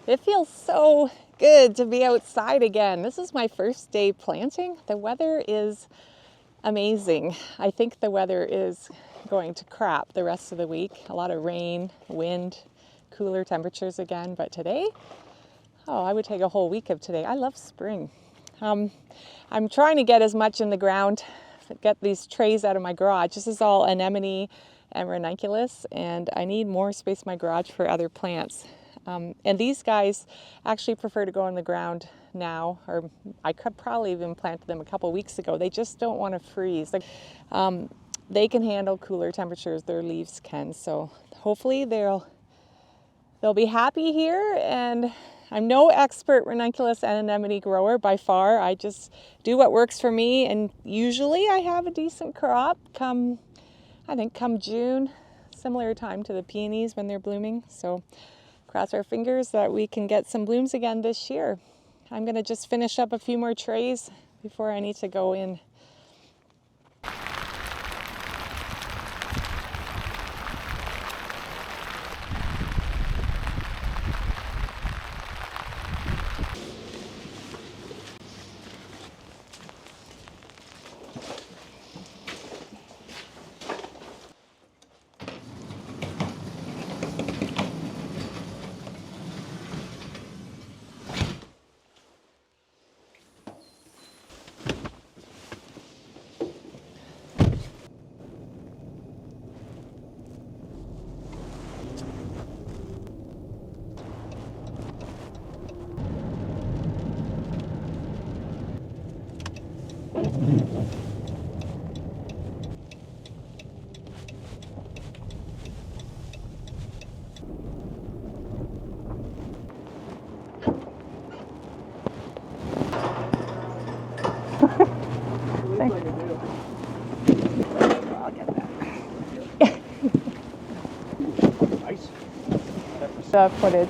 It feels so good to be outside again. This is my first day planting. The weather is amazing. I think the weather is going to crap the rest of the week. A lot of rain, wind, cooler temperatures again. But today, oh, I would take a whole week of today. I love spring. I'm trying to get as much in the ground, get these trays out of my garage. This is all Anemone and Ranunculus, and I need more space in my garage for other plants. And these guys actually prefer to go in the ground now, or I could probably even planted them a couple weeks ago. They just don't want to freeze. Like, they can handle cooler temperatures, their leaves can. So hopefully they'll be happy here. And I'm no expert Ranunculus and Anemone grower by far. I just do what works for me, and usually I have a decent crop come June, similar time to the peonies when they're blooming. So cross our fingers that we can get some blooms again this year. I'm going to just finish up a few more trays before I need to go in. I'll get that. Nice. The footage.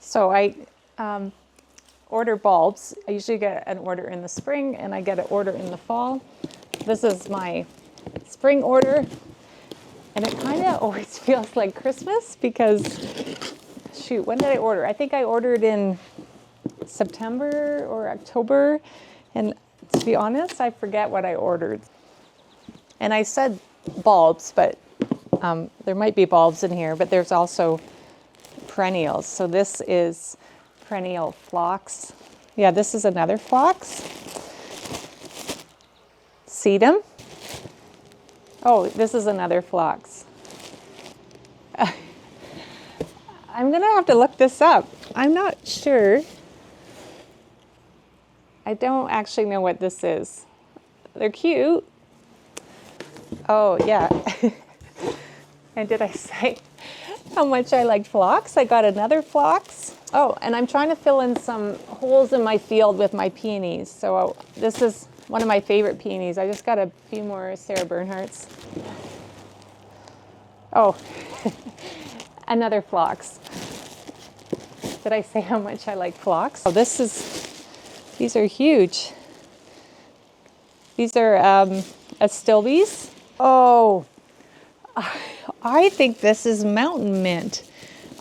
So I order bulbs. I usually get an order in the spring and I get an order in the fall. This is my spring order, and it kind of always feels like Christmas because, shoot, when did I order? I think I ordered in September or October, and to be honest, I forget what I ordered. And I said bulbs, but there might be bulbs in here, but there's also perennials. So this is perennial phlox. Yeah, this is another phlox. Sedum. Oh, this is another phlox. I'm gonna have to look this up. I'm not sure. I don't actually know what this is. They're cute. Oh, yeah. And did I say how much I like phlox? I got another phlox. Oh, and I'm trying to fill in some holes in my field with my peonies. So this is one of my favorite peonies. I just got a few more Sarah Bernhardt's. Oh, another phlox. Did I say how much I like phlox? Oh, these are huge. These are astilbes. Oh, I think this is mountain mint.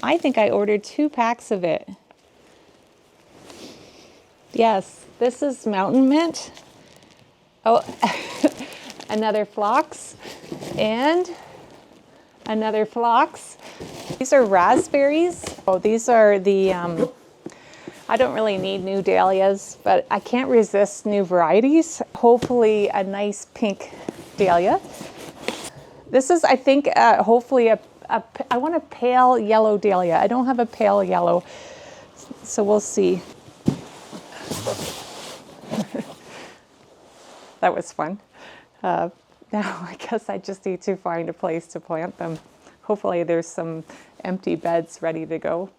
I think I ordered 2 packs of it. Yes, this is mountain mint. Oh, another phlox and another phlox. These are raspberries. Oh, these are the, I don't really need new dahlias, but I can't resist new varieties. Hopefully a nice pink dahlia. This is, I think, hopefully I want a pale yellow dahlia. I don't have a pale yellow, so we'll see. That was fun. Now I guess I just need to find a place to plant them. Hopefully there's some empty beds ready to go.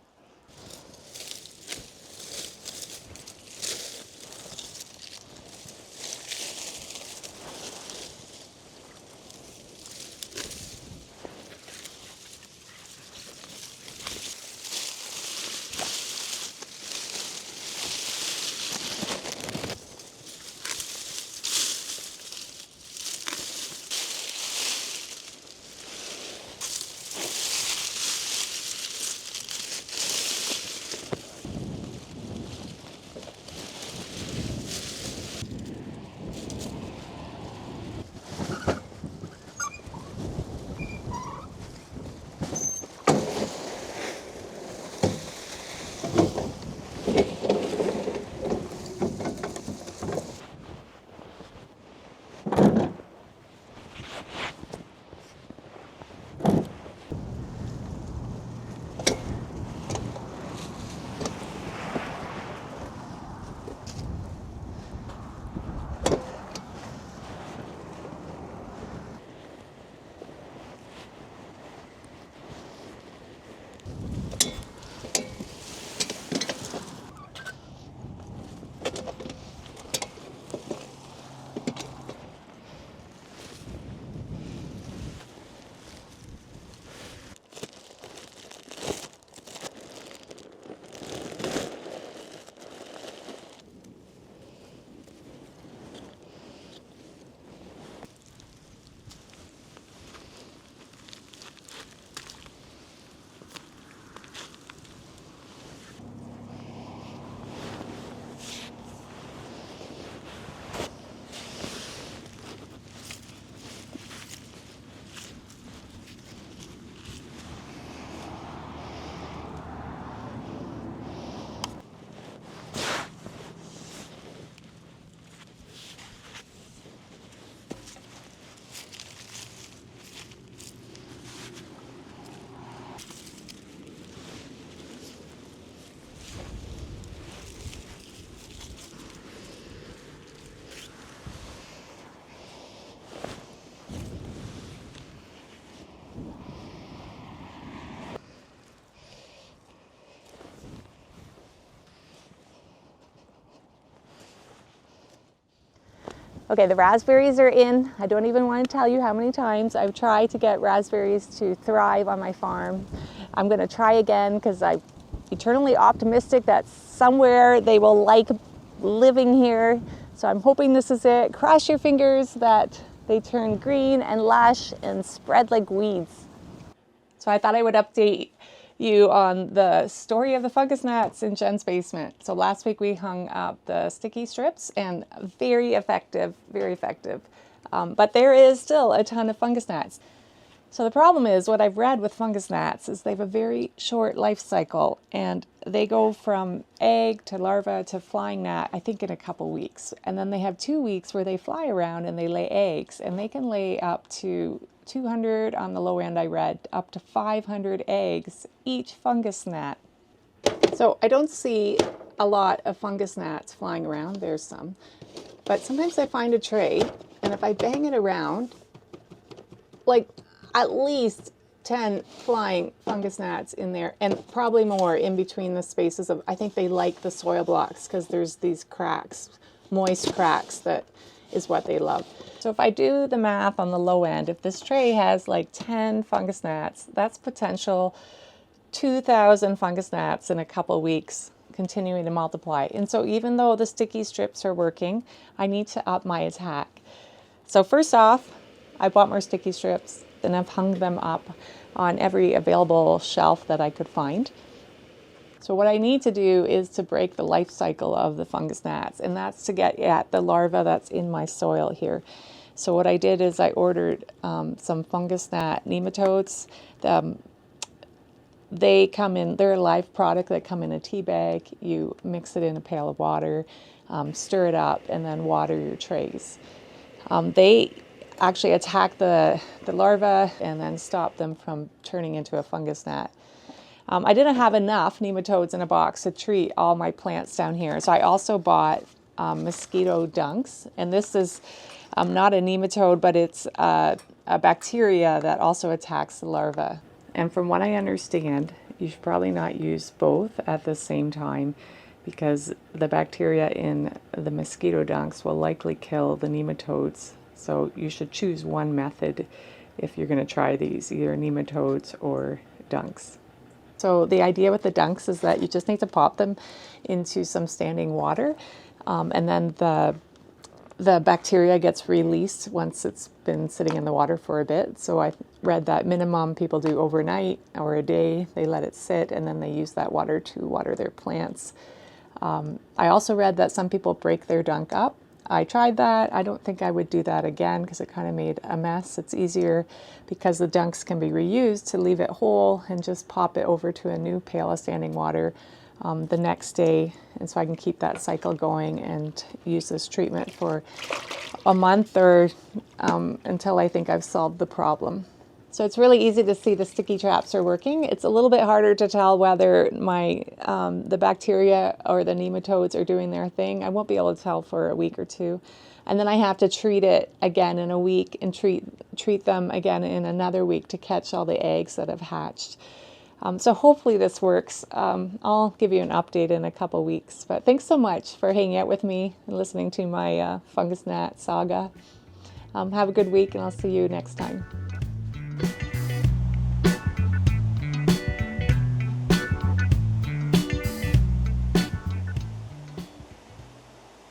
Okay, the raspberries are in. I don't even want to tell you how many times I've tried to get raspberries to thrive on my farm. I'm going to try again because I'm eternally optimistic that somewhere they will like living here. So I'm hoping this is it. Cross your fingers that they turn green and lush and spread like weeds. So I thought I would update you on the story of the fungus gnats in Jen's basement. So last week we hung up the sticky strips, and very effective, very effective. But there is still a ton of fungus gnats. So the problem is, what I've read with fungus gnats is they have a very short life cycle, and they go from egg to larva to flying gnat, I think in a couple weeks. And then they have 2 weeks where they fly around and they lay eggs, and they can lay up to 200 on the low end, I read, up to 500 eggs each fungus gnat. So I don't see a lot of fungus gnats flying around. There's some. But sometimes I find a tray, and if I bang it around, like at least 10 flying fungus gnats in there, and probably more in between the spaces of, I think they like the soil blocks because there's these cracks, moist cracks, that is what they love. So if I do the math on the low end, if this tray has like 10 fungus gnats, that's potential 2,000 fungus gnats in a couple weeks, continuing to multiply. And so even though the sticky strips are working, I need to up my attack. So first off, I bought more sticky strips, then I've hung them up on every available shelf that I could find. So what I need to do is to break the life cycle of the fungus gnats, and that's to get at the larva that's in my soil here. So what I did is I ordered some fungus gnat nematodes. They come in, they're a live product that come in a tea bag. You mix it in a pail of water, stir it up, and then water your trays. They actually attack the larva and then stop them from turning into a fungus gnat. I didn't have enough nematodes in a box to treat all my plants down here, so I also bought mosquito dunks, and this is not a nematode, but it's a bacteria that also attacks the larva. And from what I understand, you should probably not use both at the same time, because the bacteria in the mosquito dunks will likely kill the nematodes. So you should choose one method if you're going to try these, either nematodes or dunks. So the idea with the dunks is that you just need to pop them into some standing water, and then the bacteria gets released once it's been sitting in the water for a bit. So I read that minimum people do overnight or a day. They let it sit, and then they use that water to water their plants. I also read that some people break their dunk up. I tried that. I don't think I would do that again because it kind of made a mess. It's easier, because the dunks can be reused, to leave it whole and just pop it over to a new pail of standing water the next day. And so I can keep that cycle going and use this treatment for a month or until I think I've solved the problem. So it's really easy to see the sticky traps are working. It's a little bit harder to tell whether the bacteria or the nematodes are doing their thing. I won't be able to tell for a week or two. And then I have to treat it again in a week and treat them again in another week to catch all the eggs that have hatched. So hopefully this works. I'll give you an update in a couple weeks. But thanks so much for hanging out with me and listening to my fungus gnat saga. Have a good week, and I'll see you next time.